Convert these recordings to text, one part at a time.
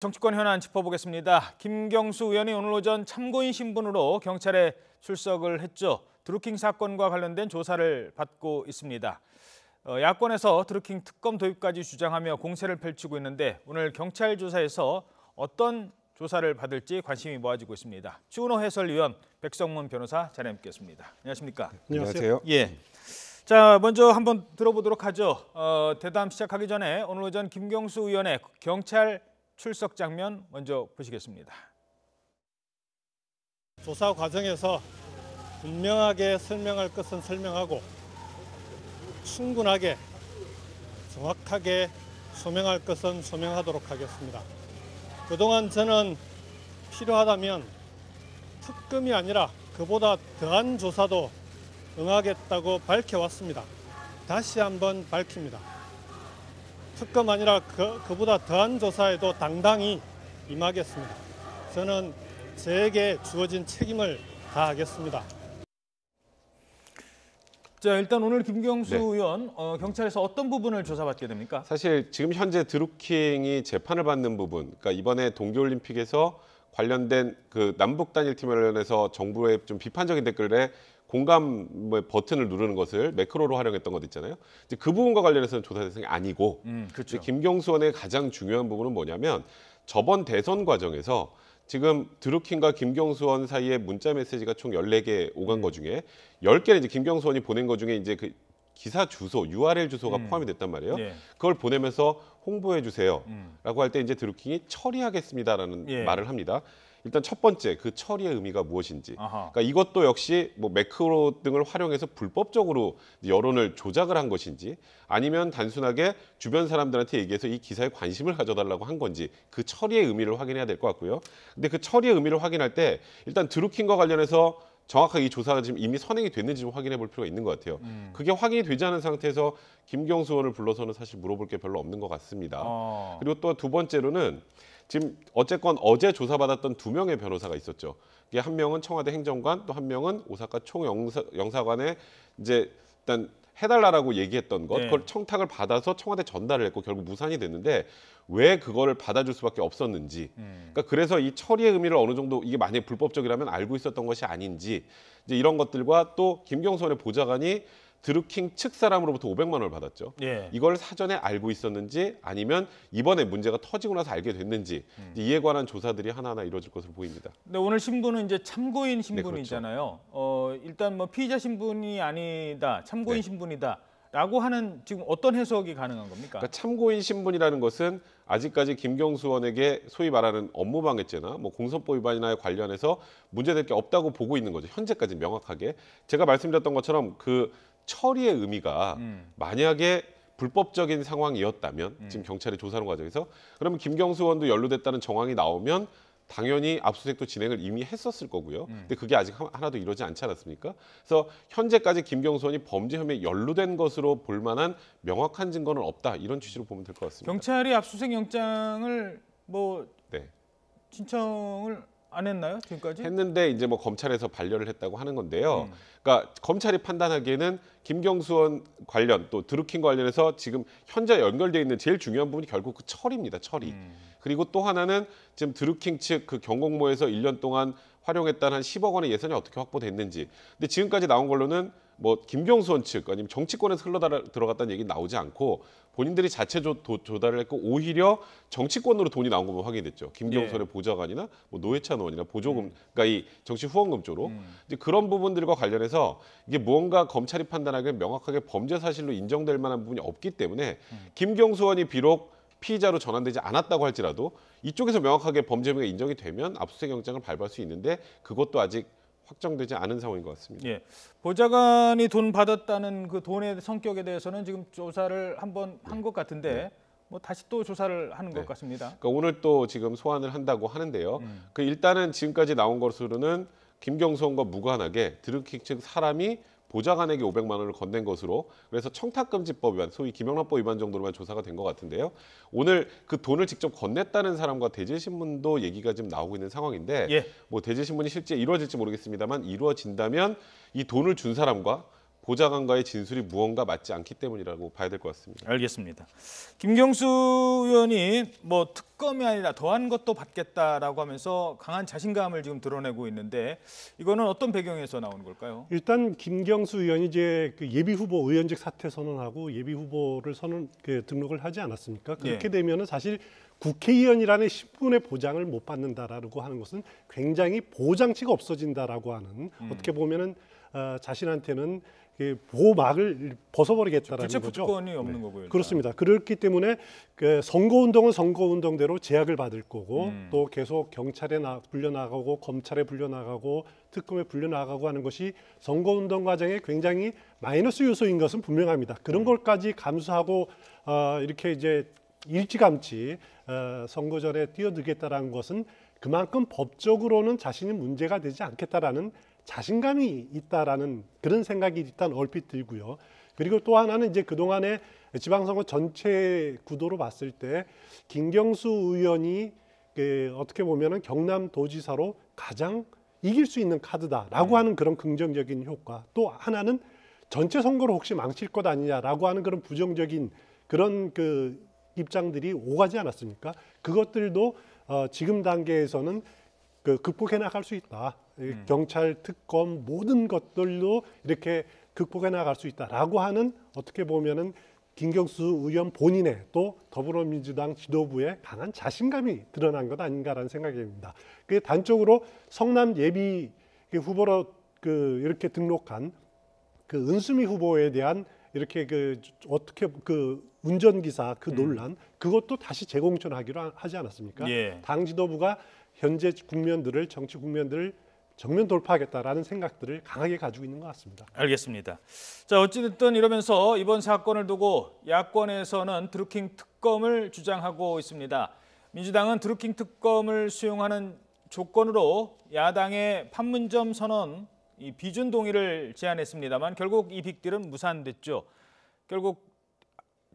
정치권 현안 짚어보겠습니다. 김경수 의원이 오늘 오전 참고인 신분으로 경찰에 출석을 했죠. 드루킹 사건과 관련된 조사를 받고 있습니다. 야권에서 드루킹 특검 도입까지 주장하며 공세를 펼치고 있는데 오늘 경찰 조사에서 어떤 조사를 받을지 관심이 모아지고 있습니다. 추은호 해설위원, 백성문 변호사 자리에 함께했습니다. 안녕하십니까? 안녕하세요. 예. 자, 먼저 한번 들어보도록 하죠. 대담 시작하기 전에 오늘 오전 김경수 의원의 경찰 출석 장면 먼저 보시겠습니다. 조사 과정에서 분명하게 설명할 것은 설명하고 충분하게 정확하게 소명할 것은 소명하도록 하겠습니다. 그동안 저는 필요하다면 특검이 아니라 그보다 더한 조사도 응하겠다고 밝혀왔습니다. 다시 한번 밝힙니다. 특검 아니라 그보다 더한 조사에도 당당히 임하겠습니다. 저는 저에게 주어진 책임을 다하겠습니다. 자, 일단 오늘 김경수 의원 경찰에서 어떤 부분을 조사받게 됩니까? 사실 지금 현재 드루킹이 재판을 받는 부분, 그러니까 이번에 동계올림픽에서 관련된 그 남북 단일팀 관련해서 정부의 좀 비판적인 댓글에 공감 버튼을 누르는 것을 매크로로 활용했던 것 있잖아요. 이제 그 부분과 관련해서는 조사 대상이 아니고, 그렇죠. 김경수 의원의 가장 중요한 부분은 뭐냐면 저번 대선 과정에서 지금 드루킹과 김경수 의원 사이에 문자 메시지가 총 14개 오간 거 중에 10개는 이제 김경수 의원이 보낸 거 중에 이제 그 기사 주소, URL 주소가 포함이 됐단 말이에요. 네. 그걸 보내면서 홍보해 주세요. 라고 할 때 이제 드루킹이 처리하겠습니다라는 말을 합니다. 일단 첫 번째, 그 처리의 의미가 무엇인지. 그러니까 이것도 역시 뭐 매크로 등을 활용해서 불법적으로 여론을 조작을 한 것인지 아니면 단순하게 주변 사람들한테 얘기해서 이 기사에 관심을 가져달라고 한 건지 그 처리의 의미를 확인해야 될 것 같고요. 근데 그 처리의 의미를 확인할 때 일단 드루킹과 관련해서 정확하게 이 조사가 지금 이미 선행이 됐는지 좀 확인해 볼 필요가 있는 것 같아요. 그게 확인이 되지 않은 상태에서 김경수 의원을 불러서는 사실 물어볼 게 별로 없는 것 같습니다. 그리고 또 두 번째로는 지금 어쨌건 어제 조사받았던 2명의 변호사가 있었죠. 이게 한 명은 청와대 행정관, 또 한 명은 오사카 총영사관에 이제 일단 해달라고 얘기했던 것, 그걸 청탁을 받아서 청와대 전달을 했고 결국 무산이 됐는데 왜 그거를 받아줄 수밖에 없었는지. 그러니까 그래서 이 처리의 의미를 어느 정도 이게 만약에 불법적이라면 알고 있었던 것이 아닌지 이제 이런 것들과 또 김경수 의원의 보좌관이 드루킹 측 사람으로부터 500만 원을 받았죠. 이걸 사전에 알고 있었는지 아니면 이번에 문제가 터지고 나서 알게 됐는지 이에 관한 조사들이 하나하나 이루어질 것으로 보입니다. 근데 오늘 신분은 이제 참고인 그렇죠. 신분이잖아요. 일단 뭐 피의자 신분이 아니다, 참고인 신분이다라고 하는 지금 어떤 해석이 가능한 겁니까? 그러니까 참고인 신분이라는 것은 아직까지 김경수 의원에게 소위 말하는 업무방해죄나 뭐 공선법 위반이나 관련해서 문제될 게 없다고 보고 있는 거죠. 현재까지 명확하게. 제가 말씀드렸던 것처럼 그 처리의 의미가 만약에 불법적인 상황이었다면 지금 경찰이 조사하는 과정에서 그러면 김경수 의원도 연루됐다는 정황이 나오면 당연히 압수수색도 진행을 이미 했었을 거고요. 근데 그게 아직 하나도 이루어지지 않지 않았습니까? 그래서 현재까지 김경수 의원이 범죄 혐의에 연루된 것으로 볼 만한 명확한 증거는 없다. 이런 취지로 보면 될 것 같습니다. 경찰이 압수수색 영장을 뭐 네. 신청을 안 했나요? 지금까지? 했는데 이제 뭐 검찰에서 반려를 했다고 하는 건데요. 그러니까 검찰이 판단하기에는 김경수 의원 관련 또 드루킹 관련해서 지금 현재 연결되어 있는 제일 중요한 부분이 결국 그 처리입니다. 처리. 그리고 또 하나는 지금 드루킹 측 그 경공모에서 1년 동안 활용했다는 한 10억 원의 예산이 어떻게 확보됐는지. 근데 지금까지 나온 걸로는 뭐 김경수 의원 측 아니면 정치권에서 들어갔다는 얘기는 나오지 않고 본인들이 자체 조달을 했고 오히려 정치권으로 돈이 나온 것만 확인됐죠. 김경수 의원의 보좌관이나 뭐 노회찬 의원이나 보조금, 그러니까 이 정치 후원금 쪽으로 이제 그런 부분들과 관련해서 이게 무언가 검찰이 판단하기에 명확하게 범죄 사실로 인정될 만한 부분이 없기 때문에 김경수 의원이 비록 피의자로 전환되지 않았다고 할지라도 이쪽에서 명확하게 범죄 혐의가 인정이 되면 압수수색 영장을 발부할 수 있는데 그것도 아직 확정되지 않은 상황인 것 같습니다. 예, 보좌관이 돈 받았다는 그 돈의 성격에 대해서는 지금 조사를 한번 한 것 같은데 뭐 다시 또 조사를 하는 것 같습니다. 그러니까 오늘 또 지금 소환을 한다고 하는데요. 그 일단은 지금까지 나온 것으로는 김경수 의원과 무관하게 드루킹 측 사람이 보좌관에게 500만 원을 건넨 것으로 그래서 청탁금지법 위반, 소위 김영란법 위반 정도로만 조사가 된 것 같은데요. 오늘 그 돈을 직접 건넸다는 사람과 대질신문도 얘기가 지금 나오고 있는 상황인데 뭐 대질신문이 실제 이루어질지 모르겠습니다만 이루어진다면 이 돈을 준 사람과 보좌관과의 진술이 무언가 맞지 않기 때문이라고 봐야 될 것 같습니다. 알겠습니다. 김경수 의원이 뭐 특검이 아니라 더한 것도 받겠다라고 하면서 강한 자신감을 지금 드러내고 있는데 이거는 어떤 배경에서 나오는 걸까요? 일단 김경수 의원이 이제 그 예비 후보 의원직 사퇴 선언하고 예비 후보를 등록을 하지 않았습니까? 그렇게 되면은 사실 국회의원이라는 신분의 보장을 못 받는다라고 하는 것은 굉장히 보장치가 없어진다라고 하는 어떻게 보면은 자신한테는 보호막을 벗어버리겠다라는 거죠. 불체포특권이 없는 거고요. 일단. 그렇습니다. 그렇기 때문에 그 선거운동은 선거운동대로 제약을 받을 거고 또 계속 경찰에 불려나가고 검찰에 불려나가고 특검에 불려나가고 하는 것이 선거운동 과정에 굉장히 마이너스 요소인 것은 분명합니다. 그런 것까지 감수하고 이렇게 이제 일찌감치 선거 전에 뛰어들겠다라는 것은 그만큼 법적으로는 자신이 문제가 되지 않겠다라는 자신감이 있다라는 그런 생각이 일단 얼핏 들고요. 그리고 또 하나는 이제 그동안의 지방선거 전체 구도로 봤을 때 김경수 의원이 어떻게 보면은 경남도지사로 가장 이길 수 있는 카드다라고 하는 그런 긍정적인 효과. 또 하나는 전체 선거를 혹시 망칠 것 아니냐라고 하는 그런 부정적인 그런 그 입장들이 오가지 않았습니까? 그것들도 지금 단계에서는 극복해 나갈 수 있다. 경찰, 특검 모든 것들도 이렇게 극복해 나갈 수 있다라고 하는 어떻게 보면은 김경수 의원 본인의 또 더불어민주당 지도부의 강한 자신감이 드러난 것 아닌가라는 생각이 듭니다. 그 단적으로 성남 예비 후보로 이렇게 등록한 그 은수미 후보에 대한 이렇게 어떻게 운전기사 논란 그것도 다시 재공천하기로 하지 않았습니까? 예. 당 지도부가 현재 정치 국면들을 정면 돌파하겠다라는 생각들을 강하게 가지고 있는 것 같습니다. 알겠습니다. 자, 어찌됐든 이러면서 이번 사건을 두고 야권에서는 드루킹 특검을 주장하고 있습니다. 민주당은 드루킹 특검을 수용하는 조건으로 야당의 판문점 선언 이 비준 동의를 제안했습니다만 결국 이 빅딜은 무산됐죠. 결국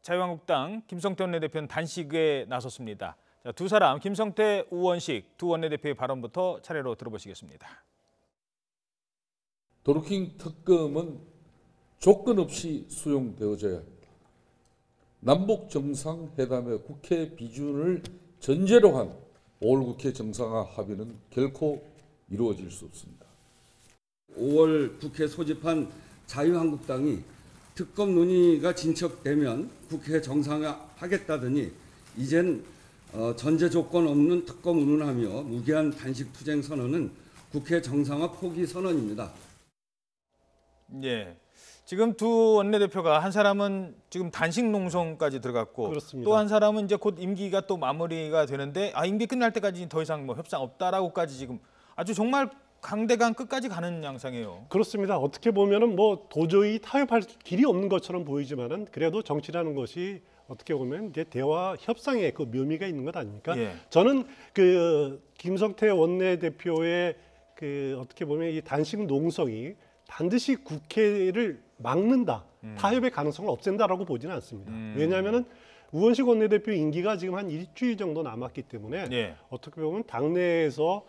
자유한국당 김성태 원내대표는 단식에 나섰습니다. 자, 두 사람 김성태, 우원식 두 원내대표의 발언부터 차례로 들어보시겠습니다. 드루킹 특검은 조건 없이 수용되어져야 합니다. 남북 정상회담의 국회 비준을 전제로 한 5월 국회 정상화 합의는 결코 이루어질 수 없습니다. 5월 국회 소집한 자유한국당이 특검 논의가 진척되면 국회 정상화하겠다더니 이젠 전제 조건 없는 특검 운운하며 무기한 단식 투쟁 선언은 국회 정상화 포기 선언입니다. 예, 지금 두 원내대표가 한 사람은 지금 단식 농성까지 들어갔고 또 한 사람은 이제 곧 임기가 또 마무리가 되는데 임기 끝날 때까지 더 이상 뭐 협상 없다라고까지 지금 아주 정말 강대강 끝까지 가는 양상이에요. 그렇습니다. 어떻게 보면은 뭐 도저히 타협할 길이 없는 것처럼 보이지만은 그래도 정치라는 것이 어떻게 보면 이제 대화 협상의 그 묘미가 있는 것 아닙니까? 예. 저는 김성태 원내대표의 어떻게 보면 이 단식 농성이 반드시 국회를 막는다, 타협의 가능성을 없앤다라고 보지는 않습니다. 왜냐하면은 우원식 원내대표 임기가 지금 한 일주일 정도 남았기 때문에 예. 어떻게 보면 당내에서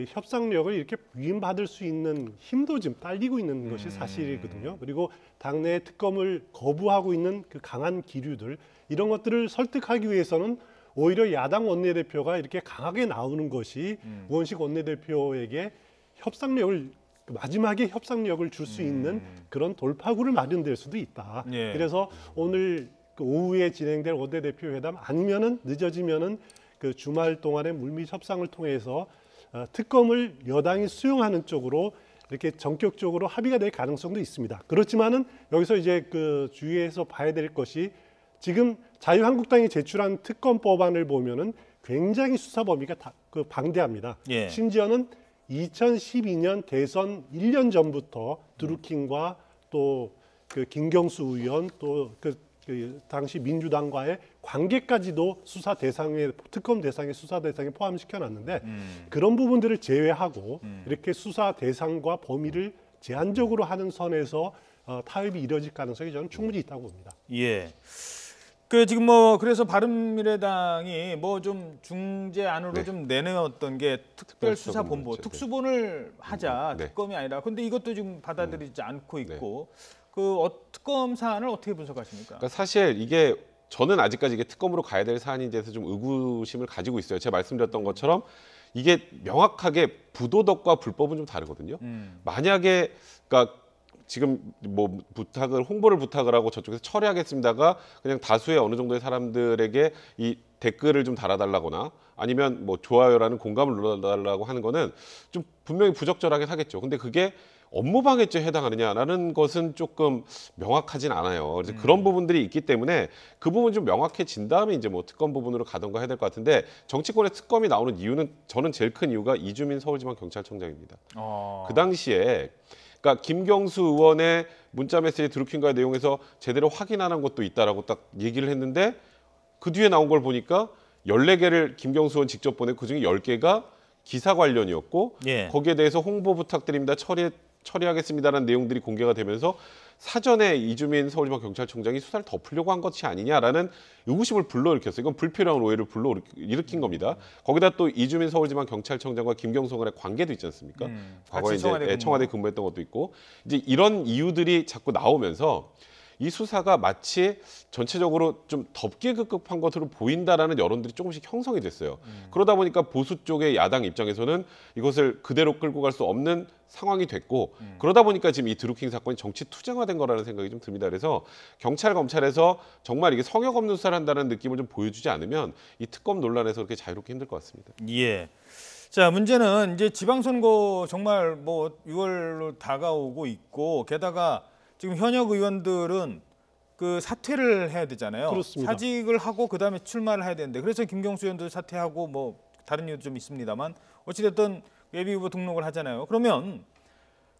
협상력을 이렇게 부인받을 수 있는 힘도 지금 딸리고 있는 것이 사실이거든요. 그리고 당내 특검을 거부하고 있는 그 강한 기류들 이런 것들을 설득하기 위해서는 오히려 야당 원내대표가 이렇게 강하게 나오는 것이 우원식 원내대표에게 협상력을 마지막에 협상력을 줄 수 있는 그런 돌파구를 마련될 수도 있다. 예. 그래서 오늘 오후에 진행될 원내대표 회담 아니면은 늦어지면은 주말 동안의 물밑 협상을 통해서 특검을 여당이 수용하는 쪽으로 이렇게 전격적으로 합의가 될 가능성도 있습니다. 그렇지만은 여기서 이제 주의해서 봐야 될 것이 지금 자유한국당이 제출한 특검 법안을 보면은 굉장히 수사 범위가 방대합니다. 예. 심지어는 2012년 대선 1년 전부터 드루킹과 또 김경수 의원 또 당시 민주당과의 관계까지도 수사 대상에 특검 대상에 수사 대상에 포함시켜 놨는데 그런 부분들을 제외하고 이렇게 수사 대상과 범위를 제한적으로 하는 선에서 타협이 이루어질 가능성이 저는 충분히 있다고 봅니다. 예. 지금 그래서 바른미래당이 좀 중재안으로 네. 좀 내놓았던 게 특별수사본부, 네. 특수본을 하자 네. 특검이 아니라. 근데 이것도 지금 받아들이지 않고 있고 특검 사안을 어떻게 분석하십니까? 그러니까 사실 이게 저는 아직까지 이게 특검으로 가야 될 사안인지 해서 좀 의구심을 가지고 있어요. 제가 말씀드렸던 것처럼 이게 명확하게 부도덕과 불법은 좀 다르거든요. 만약에 그러니까 지금 뭐 홍보를 부탁을 하고 저쪽에서 처리하겠습니다가 그냥 다수의 어느 정도의 사람들에게 이 댓글을 좀 달아달라거나 아니면 뭐 좋아요라는 공감을 눌러달라고 하는 거는 좀 분명히 부적절하게 하겠죠. 근데 그게 업무방해죄에 해당하느냐라는 것은 조금 명확하진 않아요. 그래서 그런 부분들이 있기 때문에 그 부분 좀 명확해진 다음에 이제 뭐 특검 부분으로 가던가 해야 될 것 같은데 정치권의 특검이 나오는 이유는 저는 제일 큰 이유가 이주민 서울지방경찰청장입니다. 그 당시에 그러니까 김경수 의원의 문자 메시지 드루킹과의 내용에서 제대로 확인 안 한 것도 있다라고 딱 얘기를 했는데 그 뒤에 나온 걸 보니까 14개를 김경수 의원 직접 보내고 그중에 10개가 기사 관련이었고 예. 거기에 대해서 홍보 부탁드립니다. 처리하겠습니다라는 내용들이 공개가 되면서 사전에 이주민 서울지방경찰청장이 수사를 덮으려고 한 것이 아니냐라는 의구심을 불러일으켰어요. 이건 불필요한 오해를 불러일으킨 겁니다. 거기다 또 이주민 서울지방경찰청장과 김경수 간의 관계도 있지 않습니까? 과거에 이제 청와대 근무했던 것도 있고 이제 이런 이유들이 자꾸 나오면서 이 수사가 마치 전체적으로 좀 덮개 급급한 것으로 보인다라는 여론들이 조금씩 형성이 됐어요. 그러다 보니까 보수 쪽의 야당 입장에서는 이것을 그대로 끌고 갈 수 없는 상황이 됐고 그러다 보니까 지금 이 드루킹 사건이 정치 투쟁화된 거라는 생각이 좀 듭니다. 그래서 경찰, 검찰에서 정말 이게 성역 없는 수사를 한다는 느낌을 좀 보여주지 않으면 이 특검 논란에서 그렇게 자유롭게 힘들 것 같습니다. 예. 자, 문제는 이제 지방선거 정말 뭐 6월로 다가오고 있고 게다가 지금 현역 의원들은 그 사퇴를 해야 되잖아요. 그렇습니다. 사직을 하고 그다음에 출마를 해야 되는데 그래서 김경수 의원도 사퇴하고 뭐 다른 이유도 좀 있습니다만 어찌됐든 예비후보 등록을 하잖아요. 그러면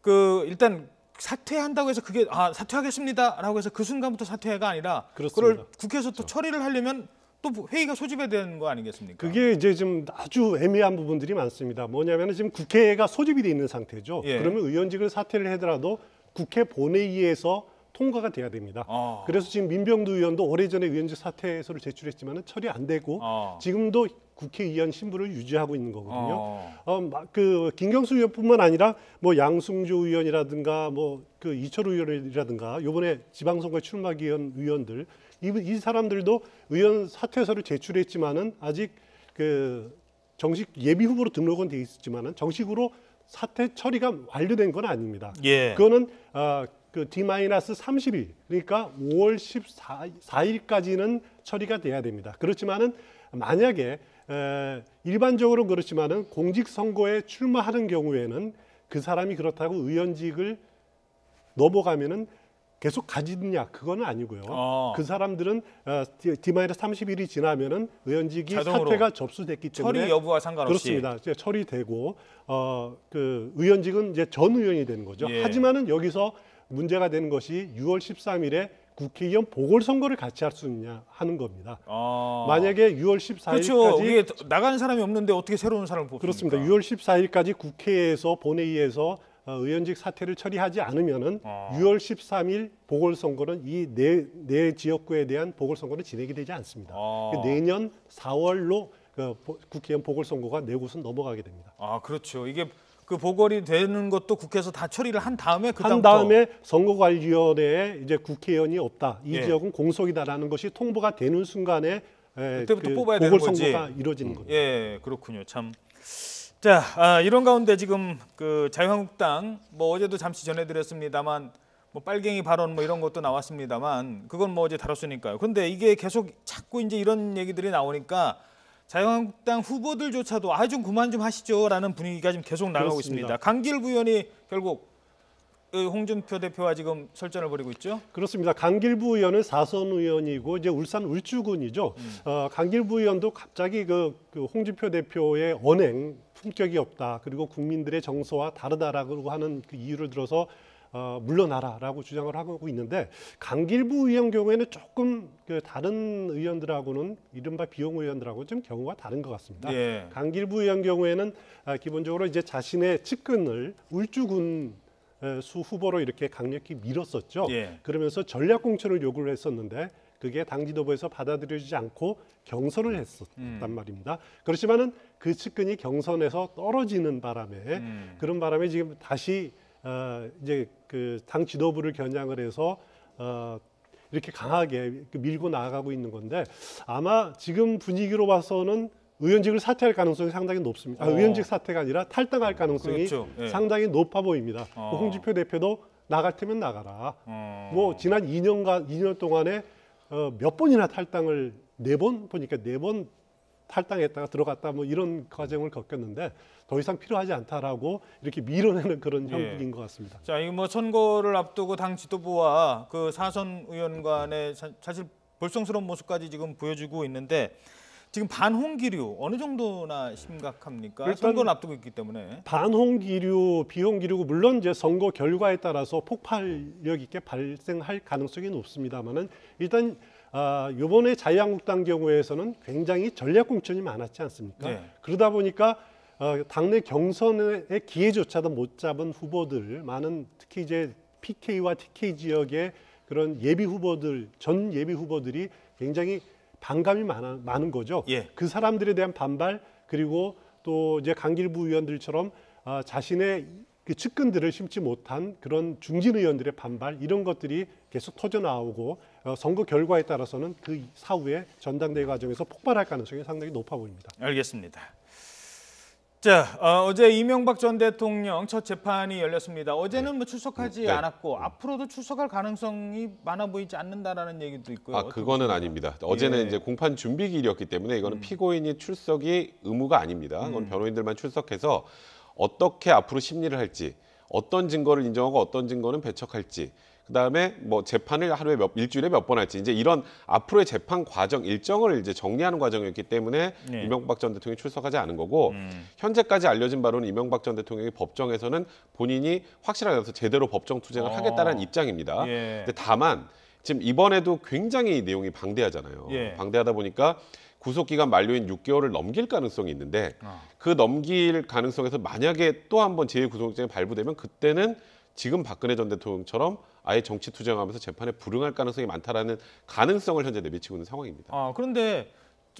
그 일단 사퇴한다고 해서 그게 사퇴하겠습니다라고 해서 그 순간부터 사퇴가 아니라 그렇습니다. 그걸 국회에서 또 처리를 하려면 또 회의가 소집해야 되는 거 아니겠습니까? 그게 이제 좀 아주 애매한 부분들이 많습니다. 뭐냐면 지금 국회가 소집이 돼 있는 상태죠. 예. 그러면 의원직을 사퇴를 하더라도 국회 본회의에서 통과가 돼야 됩니다. 그래서 지금 민병두 의원도 오래전에 의원직 사퇴서를 제출했지만 처리 안 되고 지금도 국회의원 신분을 유지하고 있는 거거든요. 그 김경수 의원뿐만 아니라 뭐 양승조 의원이라든가 뭐 그 이철우 의원이라든가 이번에 지방선거 출마 기한 의원들 이 사람들도 의원 사퇴서를 제출했지만은 아직 그 정식 예비 후보로 등록은 돼 있었지만은 정식으로 사퇴 처리가 완료된 건 아닙니다. 예. 그거는 그 D-30일 그러니까 5월 14일까지는 처리가 돼야 됩니다. 그렇지만은 만약에 일반적으로 그렇지만은 공직선거에 출마하는 경우에는 그 사람이 그렇다고 의원직을 넘어가면은 계속 가지느냐 그건 아니고요. 그 사람들은 D-30일이 지나면은 의원직이 자동으로 사퇴가 접수됐기 때문에 처리 여부와 상관없이 그렇습니다. 이제 처리되고 그 의원직은 이제 전 의원이 되는 거죠. 예. 하지만은 여기서 문제가 되는 것이 6월 13일에 국회의원 보궐선거를 같이 할 수 있냐 하는 겁니다. 만약에 6월 14일까지 그렇죠. 이게 나가는 사람이 없는데 어떻게 새로운 사람을 뽑습니까? 그렇습니다. 6월 14일까지 국회에서 본회의에서 의원직 사퇴를 처리하지 않으면은 6월 13일 보궐선거는 이 네 지역구에 대한 보궐선거는 진행이 되지 않습니다. 내년 4월로 국회의원 보궐선거가 네 곳은 넘어가게 됩니다. 그렇죠. 이게 그 보궐이 되는 것도 국회에서 다 처리를 한 다음에 한 다음에 선거관리위원회에 이제 국회의원이 없다. 이 예. 지역은 공석이다라는 것이 통보가 되는 순간에 그때부터 뽑아야 되는 보궐선거가 거지. 이루어지는 겁니다. 예, 그렇군요. 참. 자, 이런 가운데 지금 그 자유한국당 뭐 어제도 잠시 전해드렸습니다만 뭐 빨갱이 발언 뭐 이런 것도 나왔습니다만 그건 뭐 어제 다뤘으니까요. 근데 이게 계속 자꾸 이제 이런 얘기들이 나오니까 자유한국당 후보들조차도 좀 그만 좀 하시죠라는 분위기가 지금 계속 나가고 그렇습니다. 있습니다. 강기일 부의원이 결국 홍준표 대표와 지금 설전을 벌이고 있죠. 그렇습니다. 강길부 의원은 4선 의원이고 이제 울산 울주군이죠. 강길부 의원도 갑자기 그 홍준표 대표의 언행 품격이 없다. 그리고 국민들의 정서와 다르다라고 하는 그 이유를 들어서 물러나라라고 주장을 하고 있는데 강길부 의원 경우에는 조금 그 다른 의원들하고는 이른바 비용 의원들하고 좀 경우가 다른 것 같습니다. 예. 강길부 의원 경우에는 기본적으로 이제 자신의 측근을 울주군 수 후보로 이렇게 강력히 밀었었죠. 예. 그러면서 전략 공천을 요구를 했었는데 그게 당 지도부에서 받아들여지지 않고 경선을 했었단 말입니다. 그렇지만은 그 측근이 경선에서 떨어지는 바람에 그런 바람에 지금 다시 이제 그 당 지도부를 겨냥을 해서 이렇게 강하게 밀고 나아가고 있는 건데 아마 지금 분위기로 봐서는 의원직을 사퇴할 가능성이 상당히 높습니다. 의원직 사퇴가 아니라 탈당할 가능성이 그렇죠. 예. 상당히 높아 보입니다. 홍준표 대표도 나갈 테면 나가라. 뭐 지난 2년 동안에 몇 번이나 탈당을 4번 보니까 4번 탈당했다가 들어갔다 뭐 이런 과정을 겪었는데 더 이상 필요하지 않다라고 이렇게 밀어내는 그런 형국인 것 같습니다. 자, 이거 뭐 선거를 앞두고 당 지도부와 그 사선 의원 간의 사실 볼썽스러운 모습까지 지금 보여주고 있는데 지금 반홍기류 어느 정도나 심각합니까? 일단 선거를 앞두고 있기 때문에. 반홍기류, 비홍기류 물론 이제 선거 결과에 따라서 폭발력 있게 발생할 가능성이 높습니다만은 일단 이번에 자유한국당 경우에서는 굉장히 전략 공천이 많았지 않습니까? 네. 그러다 보니까 당내 경선의 기회조차도 못 잡은 후보들 많은 특히 이제 PK와 TK 지역의 그런 예비 후보들 전 예비 후보들이 굉장히 반감이 많은 거죠. 예. 그 사람들에 대한 반발 그리고 또 이제 강길부 의원들처럼 자신의 그 측근들을 심지 못한 그런 중진 의원들의 반발 이런 것들이 계속 터져 나오고 선거 결과에 따라서는 그 사후에 전당대회 과정에서 폭발할 가능성이 상당히 높아 보입니다. 알겠습니다. 자, 어제 이명박 전 대통령 첫 재판이 열렸습니다. 어제는 뭐 출석하지 않았고 앞으로도 출석할 가능성이 많아 보이지 않는다라는 얘기도 있고요. 그거는 아닙니다. 어제는 이제 공판 준비기일이었기 때문에 이거는 피고인이 출석이 의무가 아닙니다. 그건 변호인들만 출석해서 어떻게 앞으로 심리를 할지, 어떤 증거를 인정하고 어떤 증거는 배척할지, 그다음에 뭐 재판을 하루에 일주일에 몇 번 할지 이제 이런 앞으로의 재판 과정 일정을 이제 정리하는 과정이었기 때문에 네. 이명박 전 대통령이 출석하지 않은 거고 현재까지 알려진 바로는 이명박 전 대통령이 법정에서는 본인이 확실하게 해서 제대로 법정 투쟁을 하겠다는 입장입니다. 예. 근데 다만 지금 이번에도 굉장히 내용이 방대하잖아요. 예. 방대하다 보니까 구속기간 만료인 6개월을 넘길 가능성이 있는데 그 넘길 가능성에서 만약에 또 한 번 제2구속영장이 발부되면 그때는 지금 박근혜 전 대통령처럼 아예 정치 투쟁하면서 재판에 불응할 가능성이 많다라는 가능성을 현재 내비치고 있는 상황입니다. 그런데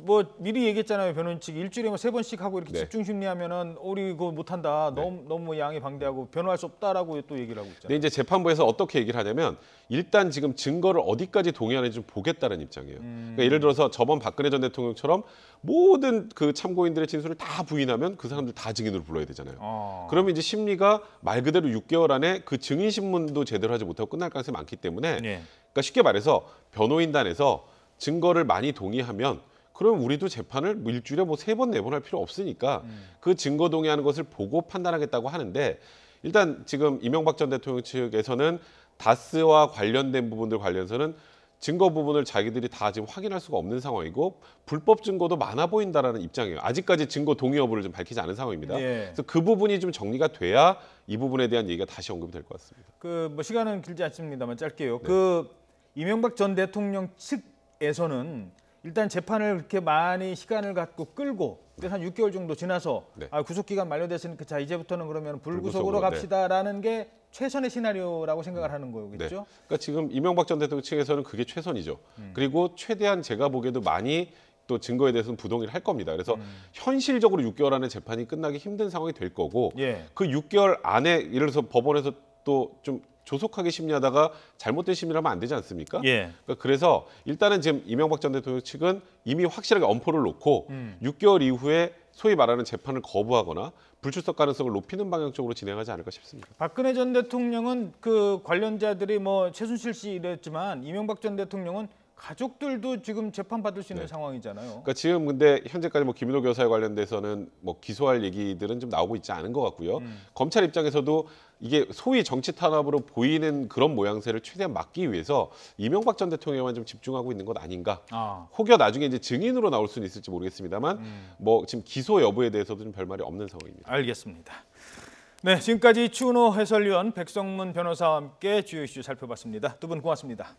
뭐 미리 얘기했잖아요. 변호인 측이 일주일에 뭐 3번씩 하고 이렇게 네. 집중 심리하면은 우리 이거 못한다. 너무 양이 방대하고 변호할 수 없다라고 또 얘기를 하고 있잖아요. 근데 이제 재판부에서 어떻게 얘기를 하냐면 일단 지금 증거를 어디까지 동의하는지 좀 보겠다는 입장이에요. 그러니까 예를 들어서 저번 박근혜 전 대통령처럼 모든 그 참고인들의 진술을 다 부인하면 그 사람들 다 증인으로 불러야 되잖아요. 그러면 이제 심리가 말 그대로 6개월 안에 그 증인 신문도 제대로 하지 못하고 끝날 가능성이 많기 때문에 네. 그러니까 쉽게 말해서 변호인단에서 증거를 많이 동의하면 그럼 우리도 재판을 일주일에 뭐 3번, 4번 할 필요 없으니까 그 증거 동의하는 것을 보고 판단하겠다고 하는데 일단 지금 이명박 전 대통령 측에서는 다스와 관련된 부분들 관련해서는 증거 부분을 자기들이 다 지금 확인할 수가 없는 상황이고 불법 증거도 많아 보인다라는 입장이에요. 아직까지 증거 동의 여부를 좀 밝히지 않은 상황입니다. 예. 그래서 그 부분이 좀 정리가 돼야 이 부분에 대한 얘기가 다시 언급이 될 것 같습니다. 그 뭐 시간은 길지 않습니다만 짧게요. 그 이명박 전 대통령 측에서는 일단 재판을 그렇게 많이 시간을 갖고 끌고 한 6개월 정도 지나서 구속 기간 만료됐으니까 자 이제부터는 그러면 불구속으로 갑시다라는 게 최선의 시나리오라고 생각을 하는 거겠죠? 네. 그러니까 지금 이명박 전 대통령 측에서는 그게 최선이죠. 그리고 최대한 제가 보기에도 많이 또 증거에 대해서는 부동의를 할 겁니다. 그래서 현실적으로 6개월 안에 재판이 끝나기 힘든 상황이 될 거고 그 6개월 안에 예를 들어서 법원에서 또 좀 조속하게 심리하다가 잘못된 심리를 하면 안 되지 않습니까? 그러니까 그래서 일단은 지금 이명박 전 대통령 측은 이미 확실하게 엄포를 놓고 6개월 이후에 소위 말하는 재판을 거부하거나 불출석 가능성을 높이는 방향 쪽으로 진행하지 않을까 싶습니다. 박근혜 전 대통령은 그 관련자들이 뭐 최순실 씨 이랬지만 이명박 전 대통령은 가족들도 지금 재판 받을 수 있는 상황이잖아요. 그러니까 지금 근데 현재까지 뭐 김인호 교사에 관련돼서는 뭐 기소할 얘기들은 좀 나오고 있지 않은 것 같고요. 검찰 입장에서도 이게 소위 정치 탄압으로 보이는 그런 모양새를 최대한 막기 위해서 이명박 전 대통령만 좀 집중하고 있는 것 아닌가. 혹여 나중에 이제 증인으로 나올 수는 있을지 모르겠습니다만 뭐 지금 기소 여부에 대해서도 좀 별말이 없는 상황입니다. 알겠습니다. 네, 지금까지 추은호 해설위원, 백성문 변호사와 함께 주요 이슈 살펴봤습니다. 두 분 고맙습니다.